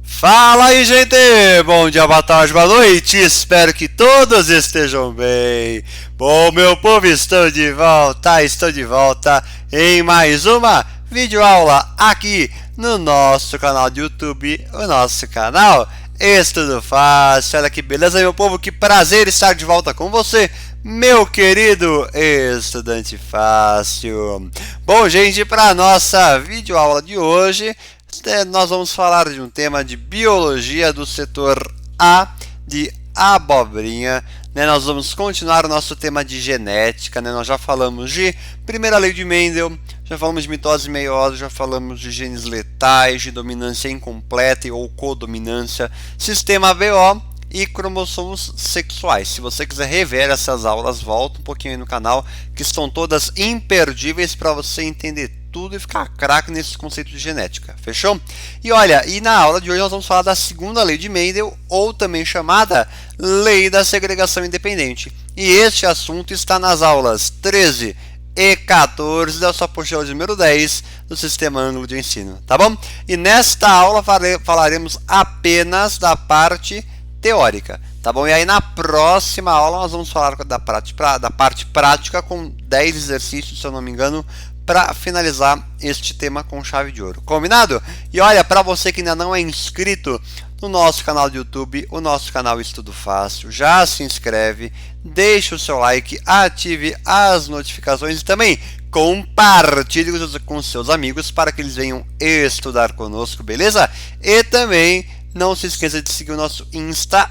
Fala aí, gente! Bom dia, boa tarde, boa noite! Espero que todos estejam bem. Bom, meu povo, estou de volta em mais uma videoaula aqui no nosso canal de YouTube, o nosso canal Estudo Fácil. Olha que beleza, meu povo, que prazer estar de volta com você, meu querido estudante fácil. Bom, gente, para a nossa videoaula de hoje, nós vamos falar de um tema de biologia do setor A, de abobrinha. Nós vamos continuar o nosso tema de genética. Nós já falamos de primeira lei de Mendel, já falamos de mitose e meiose, já falamos de genes letais, de dominância incompleta ou codominância, sistema BO e cromossomos sexuais. Se você quiser rever essas aulas, volta um pouquinho aí no canal, que estão todas imperdíveis para você entender tudo e ficar craque nesse conceito de genética, fechou? E olha, e na aula de hoje nós vamos falar da segunda lei de Mendel, ou também chamada lei da segregação independente. E este assunto está nas aulas 13 e 14 da sua apostila de número 10 do Sistema Ângulo de Ensino, tá bom? E nesta aula falaremos apenas da parte teórica, tá bom? E aí na próxima aula nós vamos falar da parte prática com 10 exercícios, se eu não me engano, para finalizar este tema com chave de ouro. Combinado? E olha, para você que ainda não é inscrito no nosso canal do YouTube, o nosso canal Estudo Fácil, já se inscreve, deixe o seu like, ative as notificações e também compartilhe com seus amigos para que eles venham estudar conosco, beleza? E também não se esqueça de seguir o nosso Insta,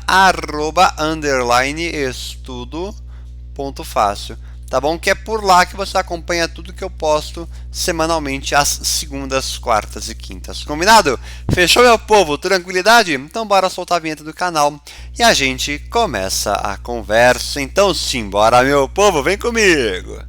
@estudo.fácil. Tá bom? Que é por lá que você acompanha tudo que eu posto semanalmente às segundas, quartas e quintas. Combinado? Fechou, meu povo? Tranquilidade? Então bora soltar a vinheta do canal e a gente começa a conversa. Então simbora, meu povo, vem comigo!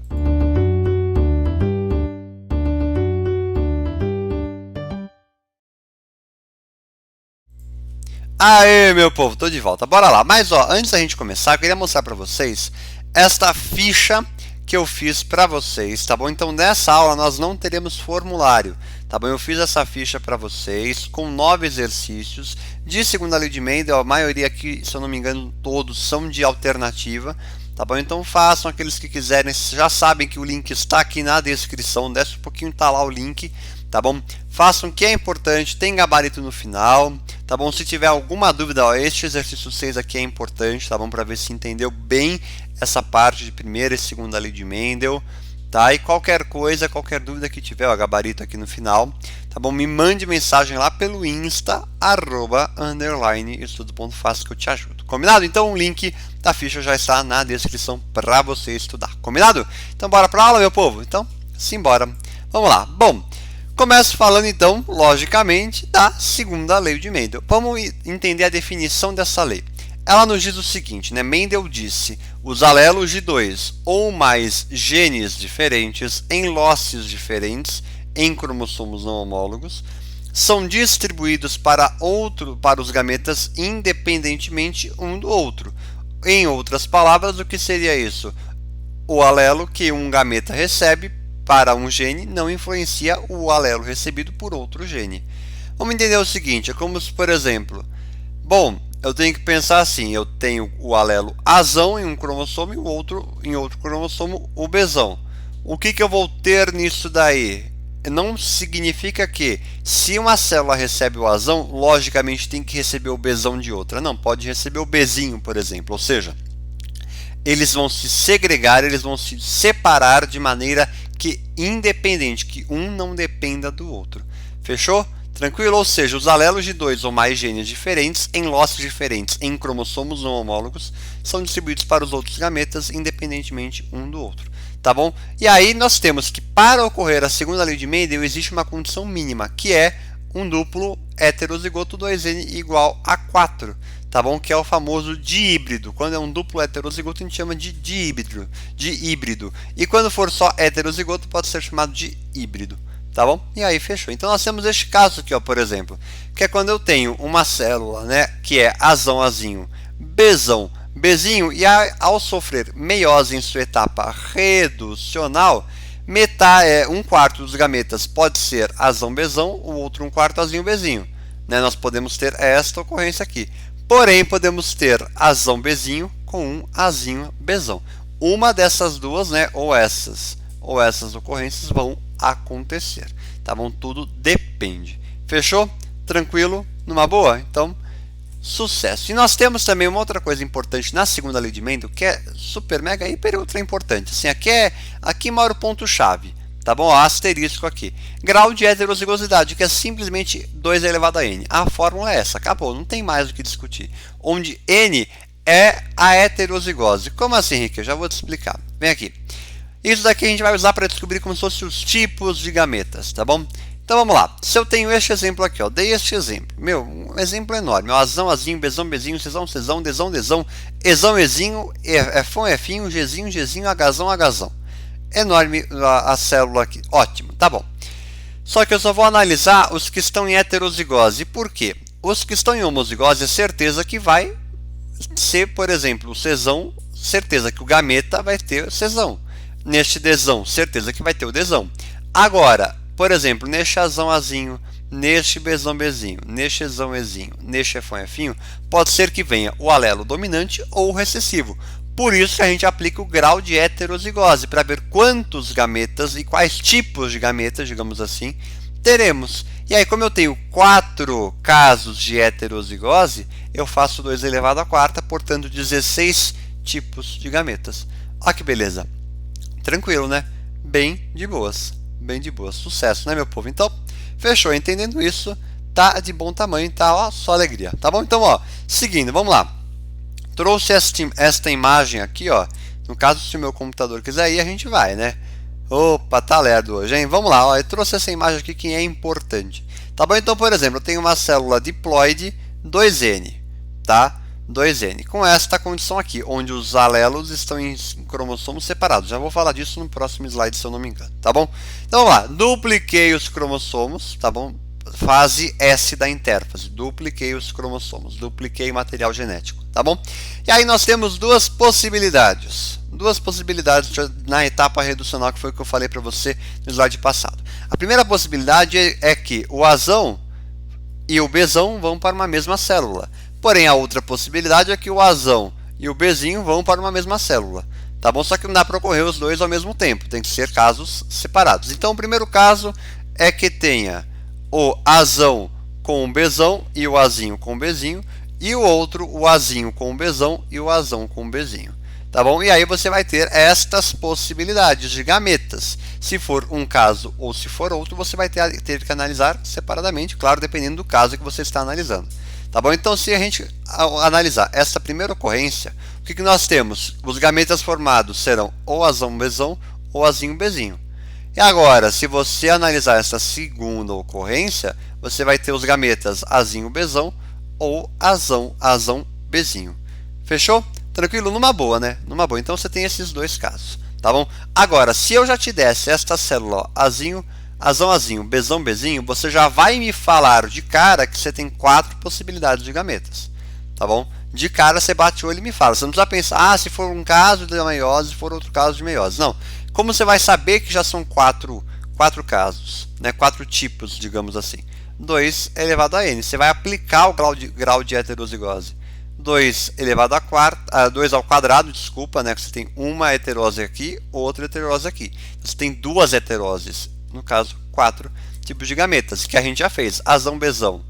Aê, meu povo, tô de volta. Bora lá. Mas ó, antes da gente começar, eu queria mostrar para vocês esta ficha que eu fiz para vocês, tá bom? Então nessa aula nós não teremos formulário, tá bom? Eu fiz essa ficha para vocês com 9 exercícios de segunda lei de Mendel. A maioria aqui, se eu não me engano, todos são de alternativa, tá bom? Então façam, aqueles que quiserem, já sabem que o link está aqui na descrição, desce um pouquinho, tá lá o link, tá bom? Façam, que é importante, tem gabarito no final, tá bom? Se tiver alguma dúvida, ó, este exercício 6 aqui é importante, tá bom? Para ver se entendeu bem essa parte de primeira e segunda lei de Mendel, tá? E qualquer coisa, qualquer dúvida que tiver, ó, gabarito aqui no final, tá bom? Me mande mensagem lá pelo Insta, @estudo.fácil, que eu te ajudo. Combinado? Então o link da ficha já está na descrição para você estudar. Combinado? Então bora para a aula, meu povo? Então, simbora. Vamos lá. Bom, começo falando então, logicamente, da segunda lei de Mendel. Vamos entender a definição dessa lei. Ela nos diz o seguinte, né? Mendel disse: os alelos de dois ou mais genes diferentes em losses diferentes em cromossomos não homólogos são distribuídos para os gametas independentemente um do outro. Em outras palavras, o que seria isso? O alelo que um gameta recebe para um gene não influencia o alelo recebido por outro gene. Vamos entender o seguinte, é como se, por exemplo, bom, eu tenho que pensar assim, eu tenho o alelo Azão em um cromossomo e o outro em outro cromossomo o Bzão. O que eu vou ter nisso daí? Não significa que se uma célula recebe o Azão, logicamente tem que receber o Bzão de outra. Não, pode receber o Bzinho, por exemplo. Ou seja, eles vão se segregar, eles vão se separar de maneira que independente, que um não dependa do outro. Fechou? Tranquilo? Ou seja, os alelos de dois ou mais genes diferentes, em losses diferentes, em cromossomos não homólogos, são distribuídos para os outros gametas, independentemente um do outro. Tá bom? E aí nós temos que, para ocorrer a segunda lei de Mendel, existe uma condição mínima, que é um duplo heterozigoto 2N igual a 4. Tá bom? Que é o famoso dihíbrido. Quando é um duplo heterozigoto, a gente chama de híbrido. E quando for só heterozigoto, pode ser chamado de híbrido. Tá bom? E aí fechou. Então nós temos este caso aqui, ó, por exemplo, que é quando eu tenho uma célula, né, que é Azão, Azinho, Bzão, Bzinho, e ao sofrer meiose em sua etapa reducional, um quarto dos gametas pode ser Azão, Bzão, o outro um quarto Azinho, Bzinho. né? Nós podemos ter esta ocorrência aqui. Porém, podemos ter Azão Bzinho com um Azinho Bzão. Uma dessas duas, né? Ou essas ocorrências vão acontecer. Tá bom? Tudo depende. Fechou? Tranquilo? Numa boa? Então, sucesso. E nós temos também uma outra coisa importante na segunda lei de Mendel, que é super, mega, hiper, ultra importante. Assim, aqui mora o ponto-chave. Tá bom? Ó, asterisco aqui. Grau de heterozigosidade, que é simplesmente 2 elevado a n. A fórmula é essa. Acabou. Não tem mais o que discutir. Onde n é a heterozigose. Como assim, Henrique? Eu já vou te explicar. Vem aqui. Isso daqui a gente vai usar para descobrir como se fossem os tipos de gametas, tá bom? Então vamos lá. Se eu tenho este exemplo aqui, ó, dei este exemplo. Meu, um exemplo enorme. Ó, Azão, Azinho, Bzão, Bzinho, Czão, Czão, Dzão, Dzão, Ezão, Ezinho, Fão, Finho, Gzinho, Gzinho, Hzão, Hzão. Enorme a célula aqui. Ótimo, tá bom. Só que eu só vou analisar os que estão em heterozigose. Por quê? Os que estão em homozigose é certeza que vai ser, por exemplo, o Czão, certeza que o gameta vai ter o Czão. Neste Dzão, certeza que vai ter o Dzão. Agora, por exemplo, neste Azão, Azinho, neste Bzão, Bzinho, neste Ezão, Ezinho, neste Fão, Finho, pode ser que venha o alelo dominante ou o recessivo. Por isso que a gente aplica o grau de heterozigose, para ver quantos gametas e quais tipos de gametas, digamos assim, teremos. E aí, como eu tenho 4 casos de heterozigose, eu faço 2 elevado à quarta, portanto 16 tipos de gametas. Olha que beleza. Tranquilo, né? Bem de boas. Bem de boas. Sucesso, né, meu povo? Então, fechou. Entendendo isso, tá de bom tamanho, tá? Ó, só alegria. Tá bom? Então, ó, seguindo, vamos lá. Trouxe esta imagem aqui, ó. No caso, se o meu computador quiser ir, a gente vai, né? Opa, tá lerdo hoje, hein? Vamos lá, ó. Eu trouxe essa imagem aqui que é importante. Tá bom? Então, por exemplo, eu tenho uma célula diploide 2N, tá? 2N. Com esta condição aqui, onde os alelos estão em cromossomos separados. Já vou falar disso no próximo slide, se eu não me engano, tá bom? Então, vamos lá. Dupliquei os cromossomos, tá bom? Fase S da intérfase. Dupliquei os cromossomos. Dupliquei o material genético, tá bom? E aí nós temos duas possibilidades. Duas possibilidades na etapa reducional, que foi o que eu falei para você no slide passado. A primeira possibilidade é que o Azão e o Bzão vão para uma mesma célula. Porém, a outra possibilidade é que o Azão e o Bzinho vão para uma mesma célula. Tá bom? Só que não dá para ocorrer os dois ao mesmo tempo. Tem que ser casos separados. Então, o primeiro caso é que tenha o Azão com o Bzão e o Azinho com o Bzinho. E o outro, o Azinho com o Bzão e o Azão com o Bzinho. Tá bom? E aí você vai ter estas possibilidades de gametas. Se for um caso ou se for outro, você vai ter que analisar separadamente, claro, dependendo do caso que você está analisando. Tá bom? Então, se a gente analisar essa primeira ocorrência, o que nós temos? Os gametas formados serão ou Azão Bzão ou Azinho Bzinho. E agora, se você analisar essa segunda ocorrência, você vai ter os gametas Azinho Bzão ou Azão Bzinho. Fechou? Tranquilo? Numa boa, né? Numa boa. Então, você tem esses dois casos. Tá bom? Agora, se eu já te desse esta célula, ó, Azão, Azinho, Bzão, Bzinho, você já vai me falar de cara que você tem 4 possibilidades de gametas. Tá bom? De cara você bate o olho e me fala. Você não precisa pensar, se for um caso de meiose, se for outro caso de meiose. Não. Como você vai saber que já são 4 casos, né? 4 tipos, digamos assim. 2 elevado a n. Você vai aplicar o grau de heterozigose. 2 elevado a quarta, 2 ao quadrado, desculpa, né? Você tem uma heterose aqui, outra heterose aqui. Você tem 2 heteroses. No caso, 4 tipos de gametas, que a gente já fez. Azão Bzão,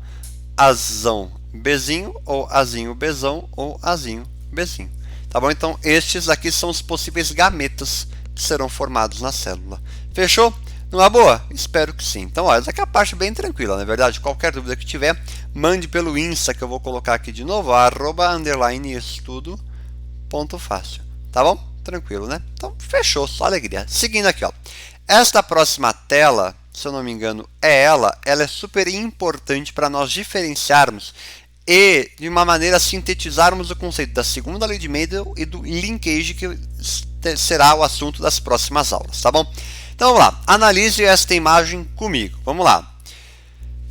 Azão Bzinho, ou Azinho Bzão, ou Azinho Bzinho. Tá bom? Então, estes aqui são os possíveis gametas que serão formados na célula. Fechou? Numa boa? Espero que sim. Então, olha, essa aqui é a parte bem tranquila, na verdade. Qualquer dúvida que tiver, mande pelo Insta, que eu vou colocar aqui de novo, @estudo.fácil. Tá bom? Tranquilo, né? Então, fechou, só alegria. Seguindo aqui, ó. Esta próxima tela, se eu não me engano, ela é super importante para nós diferenciarmos e, de uma maneira, sintetizarmos o conceito da segunda lei de Mendel e do linkage, que será o assunto das próximas aulas, tá bom? Então, vamos lá. Analise esta imagem comigo. Vamos lá.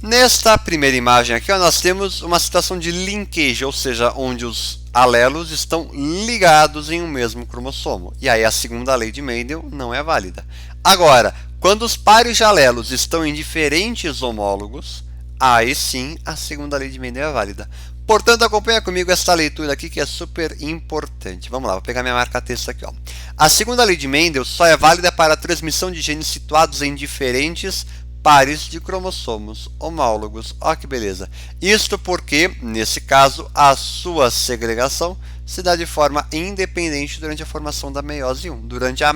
Nesta primeira imagem aqui, ó, nós temos uma situação de linkage, ou seja, onde os alelos estão ligados em um mesmo cromossomo. E aí a segunda lei de Mendel não é válida. Agora, quando os pares de alelos estão em diferentes homólogos, aí sim a segunda lei de Mendel é válida. Portanto, acompanha comigo essa leitura aqui que é super importante. Vamos lá, vou pegar minha marca-texto aqui. Ó. A segunda lei de Mendel só é válida para a transmissão de genes situados em diferentes pares de cromossomos homólogos. Olha que beleza. Isto porque, nesse caso, a sua segregação se dá de forma independente durante a formação da meiose 1. Durante a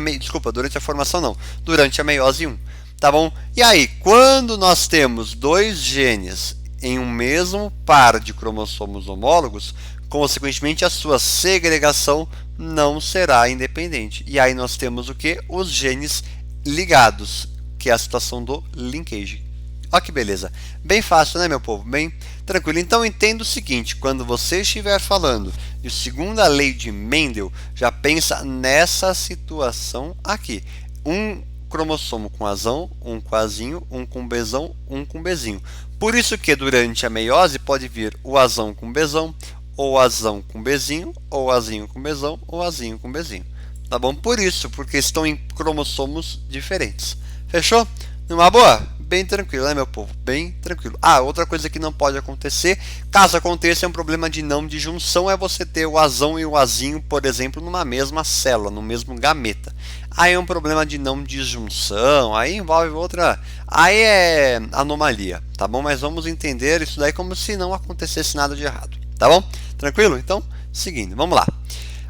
meiose 1. Tá bom? E aí, quando nós temos dois genes em um mesmo par de cromossomos homólogos, consequentemente a sua segregação não será independente. E aí nós temos o que? Os genes ligados, que é a situação do linkage. Olha que beleza. Bem fácil, né, meu povo? Bem tranquilo. Então entenda o seguinte, quando você estiver falando de segunda lei de Mendel, já pensa nessa situação aqui. Um cromossomo com azão, um com azinho, um com bezão, um com bezinho. Por isso que durante a meiose pode vir o azão com bezão, ou azão com bezinho, ou azinho com bezão, ou azinho com bezinho. Tá bom? Por isso, porque estão em cromossomos diferentes. Fechou? Numa boa? Bem tranquilo, né, meu povo? Bem tranquilo. Ah, outra coisa que não pode acontecer, caso aconteça, é um problema de não disjunção, é você ter o azão e o azinho, por exemplo, numa mesma célula, no mesmo gameta. Aí é um problema de não disjunção, aí envolve outra... Aí é anomalia, tá bom? Mas vamos entender isso daí como se não acontecesse nada de errado, tá bom? Tranquilo? Então, seguindo, vamos lá.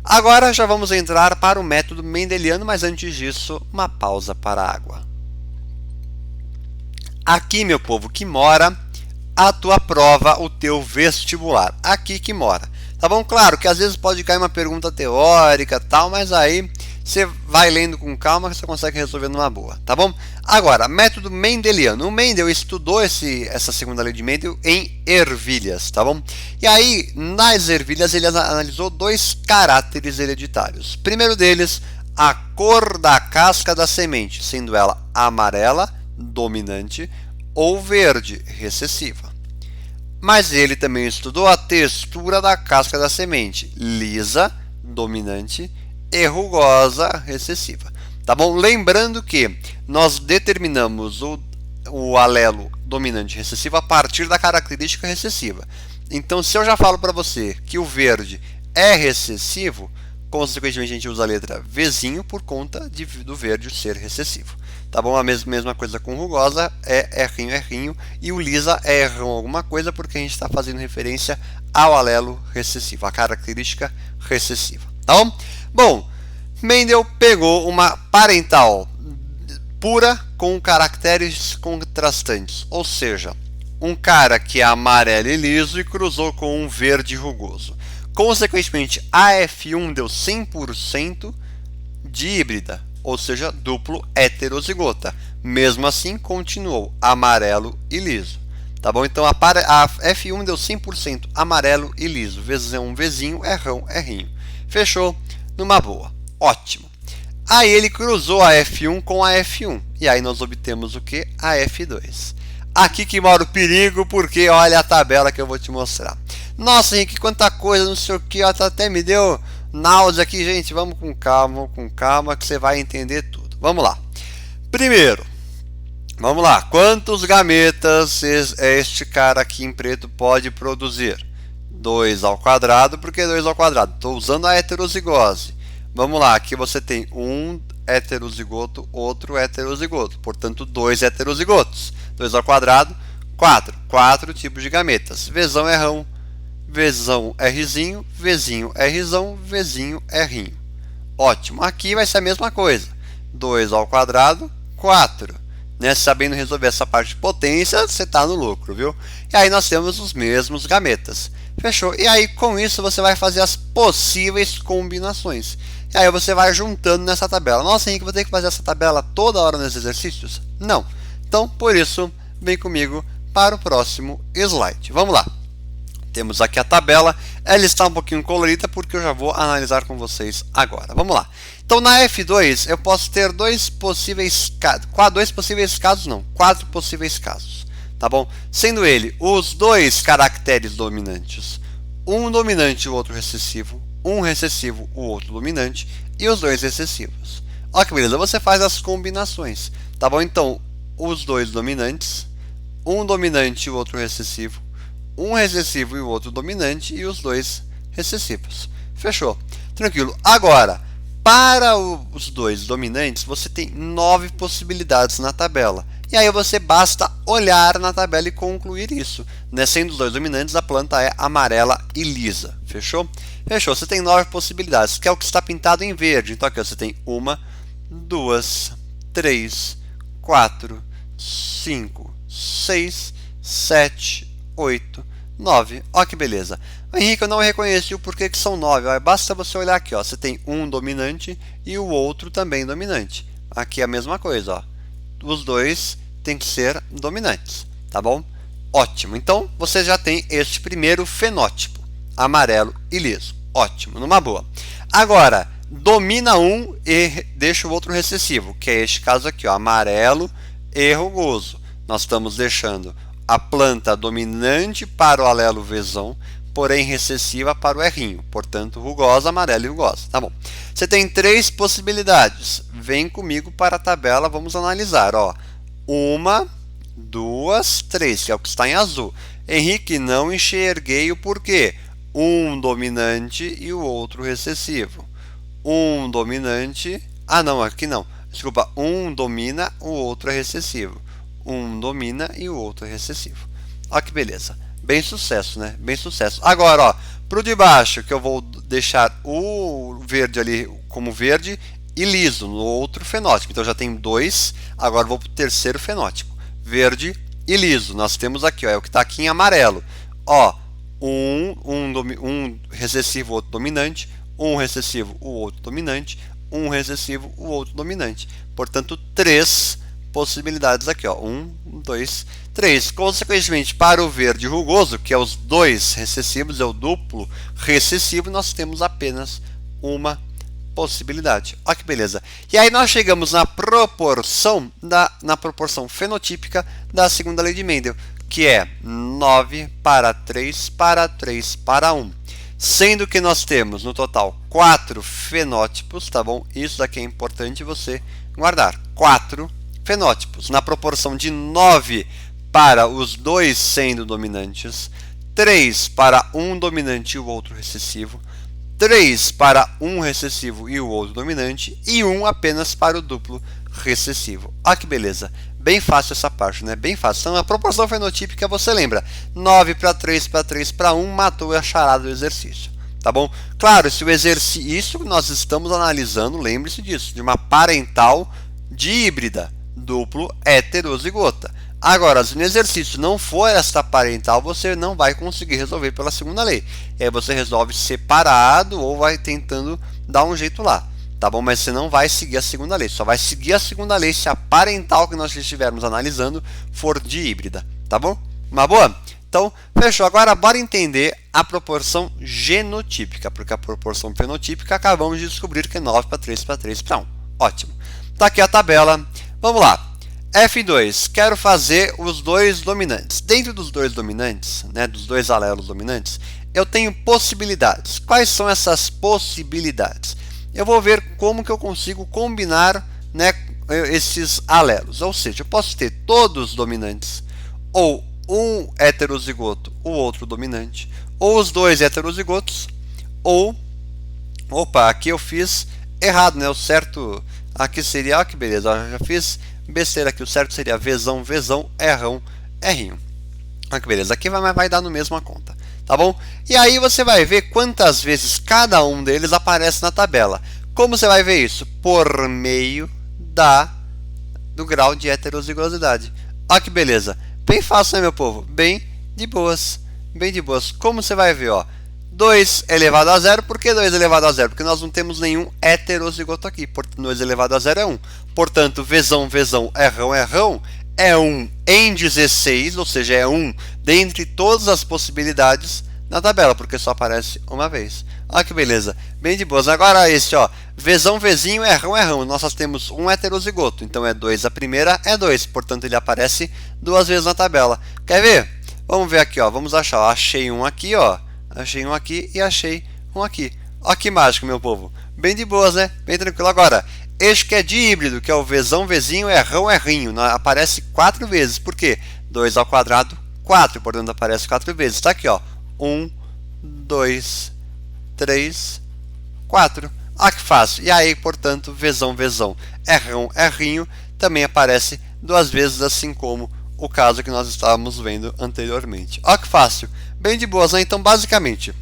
Agora já vamos entrar para o método mendeliano, mas antes disso, uma pausa para a água. Aqui, meu povo, que mora a tua prova, o teu vestibular. Aqui que mora. Tá bom? Claro que às vezes pode cair uma pergunta teórica tal, mas aí você vai lendo com calma que você consegue resolver numa boa. Tá bom? Agora, método mendeliano. O Mendel estudou essa segunda lei de Mendel em ervilhas, tá bom? E aí, nas ervilhas, ele analisou dois caráteres hereditários. Primeiro deles, a cor da casca da semente, sendo ela amarela, dominante, ou verde, recessiva. Mas ele também estudou a textura da casca da semente, lisa, dominante, e rugosa, recessiva. Tá bom? Lembrando que nós determinamos o alelo dominante recessivo a partir da característica recessiva. Então, se eu já falo para você que o verde é recessivo, consequentemente a gente usa a letra Vzinho por conta do verde ser recessivo. Tá bom? A mesma coisa com rugosa, é errinho, e o lisa é errão alguma coisa, porque a gente está fazendo referência ao alelo recessivo, a característica recessiva. Tá bom? Bom, Mendel pegou uma parental pura com caracteres contrastantes, ou seja, um cara que é amarelo e liso e cruzou com um verde rugoso. Consequentemente, a F1 deu 100% de híbrida, ou seja, duplo heterozigota. Mesmo assim, continuou amarelo e liso. Tá bom? Então, a F1 deu 100% amarelo e liso. Vzão, Vzinho, errão, errinho. Fechou? Numa boa. Ótimo. Aí ele cruzou a F1 com a F1. E aí nós obtemos o que? A F2. Aqui que mora o perigo, porque olha a tabela que eu vou te mostrar. Nossa, Henrique, quanta coisa, não sei o que, até me deu náusea aqui, gente. Vamos com calma, que você vai entender tudo. Vamos lá. Primeiro, vamos lá. Quantos gametas este cara aqui em preto pode produzir? 2 ao quadrado, porque 2 ao quadrado? Estou usando a heterozigose. Vamos lá, aqui você tem um heterozigoto, outro heterozigoto. Portanto, 2 heterozigotos. 2 ao quadrado, 4. 4 tipos de gametas. Vzão, errão, Vzão, Rzinho, Vzinho, Rzão, Vzinho, Rrinho. Ótimo. Aqui vai ser a mesma coisa. 2 ao quadrado, 4. Né? Sabendo resolver essa parte de potência, você está no lucro, viu? E aí nós temos os mesmos gametas. Fechou? E aí, com isso, você vai fazer as possíveis combinações. E aí você vai juntando nessa tabela. Nossa, Henrique, vou ter que fazer essa tabela toda hora nos exercícios? Não. Então, por isso, vem comigo para o próximo slide. Vamos lá. Temos aqui a tabela. Ela está um pouquinho colorida porque eu já vou analisar com vocês agora. Vamos lá. Então, na F2, eu posso ter quatro possíveis casos. Tá bom? Sendo ele os dois caracteres dominantes. Um dominante e o outro recessivo. Um recessivo, o outro dominante. E os dois recessivos. Olha que beleza. Você faz as combinações. Tá bom? Então, os dois dominantes, um dominante e o outro recessivo, um recessivo e o outro dominante e os dois recessivos. Fechou. Tranquilo. Agora, para os dois dominantes, você tem 9 possibilidades na tabela. E aí você basta olhar na tabela e concluir isso. Né? Sendo os dois dominantes, a planta é amarela e lisa. Fechou? Fechou. Você tem 9 possibilidades, que é o que está pintado em verde. Então aqui você tem 1, 2, 3, 4, 5, 6, 7, 8, 9. Olha que beleza. Henrique, eu não reconheci o porquê que são 9. Ó, basta você olhar aqui. Ó. Você tem um dominante e o outro também dominante. Aqui é a mesma coisa. Ó. Os dois têm que ser dominantes. Tá bom? Ótimo. Então, você já tem este primeiro fenótipo. Amarelo e liso. Ótimo. Numa boa. Agora, domina um e deixa o outro recessivo. Que é este caso aqui. Ó, amarelo e rugoso. Nós estamos deixando a planta dominante para o alelo Vzão, porém recessiva para o errinho, portanto rugosa, amarela e rugosa. Tá bom. Você tem 3 possibilidades. Vem comigo para a tabela, vamos analisar. Ó. 1, 2, 3, que é o que está em azul. Henrique, não enxerguei o porquê. Um dominante e o outro recessivo. Um dominante. Ah, não, aqui não. Desculpa, um domina, o outro é recessivo. Um domina e o outro é recessivo. Olha que beleza. Bem sucesso, né? Bem sucesso. Agora, ó, pro de baixo, que eu vou deixar o verde ali como verde e liso no outro fenótipo. Então já tem 2. Agora vou pro terceiro fenótipo. Verde e liso. Nós temos aqui, ó, é o que está aqui em amarelo. Ó, um recessivo, outro dominante. Um recessivo, o outro dominante. Um recessivo, o outro dominante. Portanto, 3 possibilidades aqui, ó. 1, 2, 3. Consequentemente, para o verde rugoso, que é os dois recessivos, é o duplo recessivo, nós temos apenas uma possibilidade. Olha que beleza. E aí nós chegamos na proporção fenotípica da segunda lei de Mendel, que é 9 para 3 para 3 para 1. Sendo que nós temos no total 4 fenótipos, tá bom? Isso daqui é importante você guardar. 4 fenótipos, na proporção de 9 para os dois sendo dominantes, 3 para um dominante e o outro recessivo, 3 para um recessivo e o outro dominante, e 1 apenas para o duplo recessivo. Olha que beleza. Bem fácil essa parte, né? Bem fácil. Então, a proporção fenotípica, você lembra? 9 para 3 para 3 para 1, matou a charada do exercício. Tá bom? Claro, se o exercício, isso que nós estamos analisando, lembre-se disso, de uma parental díbrida, duplo heterozigota. Agora, se no exercício não for esta parental, você não vai conseguir resolver pela segunda lei. E aí você resolve separado ou vai tentando dar um jeito lá. Tá bom? Mas você não vai seguir a segunda lei. Só vai seguir a segunda lei se a parental que nós estivermos analisando for de híbrida. Tá bom? Uma boa? Então, fechou. Agora, bora entender a proporção genotípica. Porque a proporção fenotípica acabamos de descobrir que é 9 para 3 para 3 para 1. Ótimo. Tá aqui a tabela. Vamos lá. F2, quero fazer os dois dominantes. Dentro dos dois dominantes, né, dos dois alelos dominantes, eu tenho possibilidades. Quais são essas possibilidades? Eu vou ver como que eu consigo combinar, né, esses alelos. Ou seja, eu posso ter todos dominantes, ou um heterozigoto, o outro dominante, ou os dois heterozigotos, ou... Opa, aqui eu fiz errado, né? O certo aqui seria... Olha que beleza, eu já fiz besteira aqui. O certo seria Vzão, Vzão, Rão, Rinho. Olha que beleza, aqui vai dar no mesmo a conta. Tá bom? E aí você vai ver quantas vezes cada um deles aparece na tabela. Como você vai ver isso? Por meio do grau de heterozigosidade. Olha que beleza. Bem fácil, né, meu povo? Bem de boas. Bem de boas. Como você vai ver, ó. 2 elevado a 0. Por que 2 elevado a 0? Porque nós não temos nenhum heterozigoto aqui. 2 elevado a 0 é 1. Portanto, Vzão, Vzão, Rão é 1 em 16, ou seja, é 1 dentre todas as possibilidades na tabela, porque só aparece uma vez. Olha que beleza, bem de boas. Agora esse, ó, Vzão, Vzinho, Rão. Nós só temos um heterozigoto, então é 2. A primeira é 2, portanto ele aparece 2 vezes na tabela. Quer ver? Vamos ver aqui, ó, vamos achar. Ó, achei um aqui, ó, achei um aqui e achei um aqui. Ó que mágico, meu povo. Bem de boas, né? Bem tranquilo. Agora, este que é de híbrido, que é o Vzão, Vzinho, Rão, Rinho, aparece 4 vezes. Por quê? 2 ao quadrado, 4, portanto aparece 4 vezes. Está aqui, ó, 1, 2, 3, 4. Ah, que fácil. E aí, portanto, vezão, vezão, errão, errinho, também aparece 2 vezes, assim como o caso que nós estávamos vendo anteriormente. Ó, que fácil. Bem de boas, né? Então, basicamente,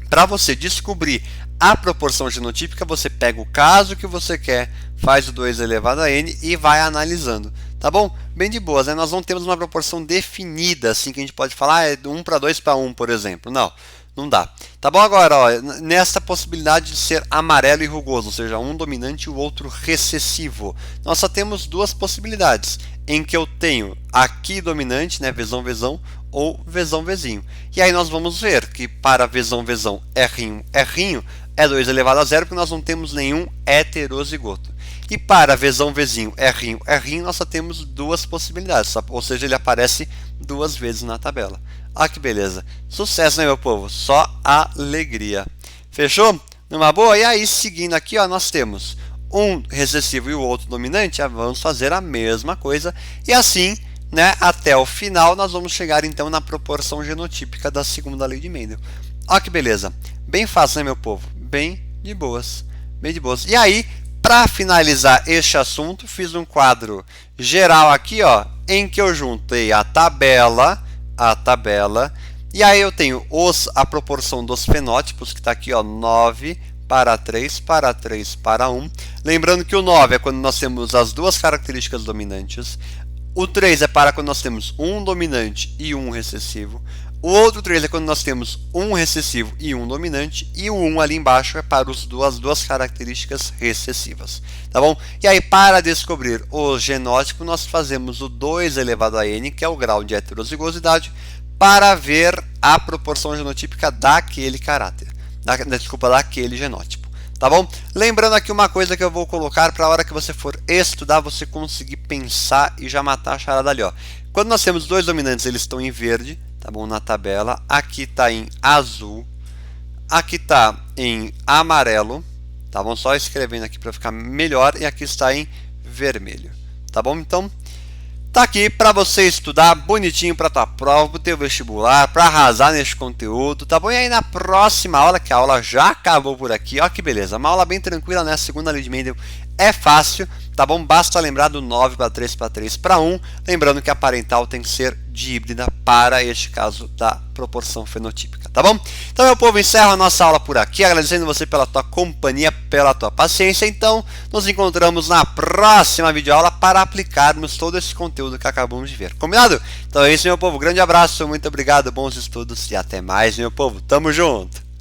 para você descobrir a proporção genotípica, você pega o caso que você quer, faz o 2 elevado a n e vai analisando. Tá bom? Bem de boas, né? Nós não temos uma proporção definida, assim que a gente pode falar, é 1 para 2 para 1, por exemplo. Não, não dá. Tá bom? Agora, ó, nessa possibilidade de ser amarelo e rugoso, ou seja, um dominante e o outro recessivo, nós só temos duas possibilidades, em que eu tenho aqui dominante, né, vezão, vezão, ou vezão, vezinho. E aí nós vamos ver que para vezão, vezão, errinho, errinho, é 2 elevado a 0, porque nós não temos nenhum heterozigoto. E para vezão, vezinho, errinho, errinho, nós só temos duas possibilidades, ou seja, ele aparece 2 vezes na tabela. Ah, que beleza. Sucesso, né, meu povo? Só alegria. Fechou? Numa boa? E aí, seguindo aqui, ó, nós temos um recessivo e o outro dominante. Vamos fazer a mesma coisa. E assim, né, até o final, nós vamos chegar, então, na proporção genotípica da segunda lei de Mendel. Ó, que beleza. Bem fácil, né, meu povo? Bem de boas. Bem de boas. E aí, para finalizar este assunto, fiz um quadro geral aqui, ó, em que eu juntei a tabela, e aí eu tenho a proporção dos fenótipos, que está aqui, ó, 9 para 3, para 3, para 1. Lembrando que o 9 é quando nós temos as duas características dominantes, o 3 é para quando nós temos um dominante e um recessivo, o outro 3 é quando nós temos um recessivo e um dominante, e o 1 ali embaixo é para as duas características recessivas, tá bom? E aí, para descobrir o genótipo, nós fazemos o 2 elevado a n, que é o grau de heterozigosidade, para ver a proporção genotípica daquele caráter, daquele genótipo, tá bom? Lembrando aqui uma coisa que eu vou colocar para a hora que você for estudar, você conseguir pensar e já matar a charada ali, ó. Quando nós temos dois dominantes, eles estão em verde, tá bom? Na tabela, aqui está em azul, aqui está em amarelo, tá bom? Só escrevendo aqui para ficar melhor, e aqui está em vermelho, tá bom? Então, tá aqui para você estudar bonitinho para tua prova, para o teu vestibular, para arrasar neste conteúdo, tá bom? E aí na próxima aula, que a aula já acabou por aqui, ó que beleza, uma aula bem tranquila, né? A segunda lei de Mendel é fácil, tá bom? Basta lembrar do 9 para 3 para 3 para 1, lembrando que a parental tem que ser de híbrida para este caso da proporção fenotípica, tá bom? Então, meu povo, encerro a nossa aula por aqui, agradecendo você pela tua companhia, pela tua paciência. Então, nos encontramos na próxima videoaula para aplicarmos todo esse conteúdo que acabamos de ver, combinado? Então é isso, meu povo, grande abraço, muito obrigado, bons estudos e até mais, meu povo, tamo junto!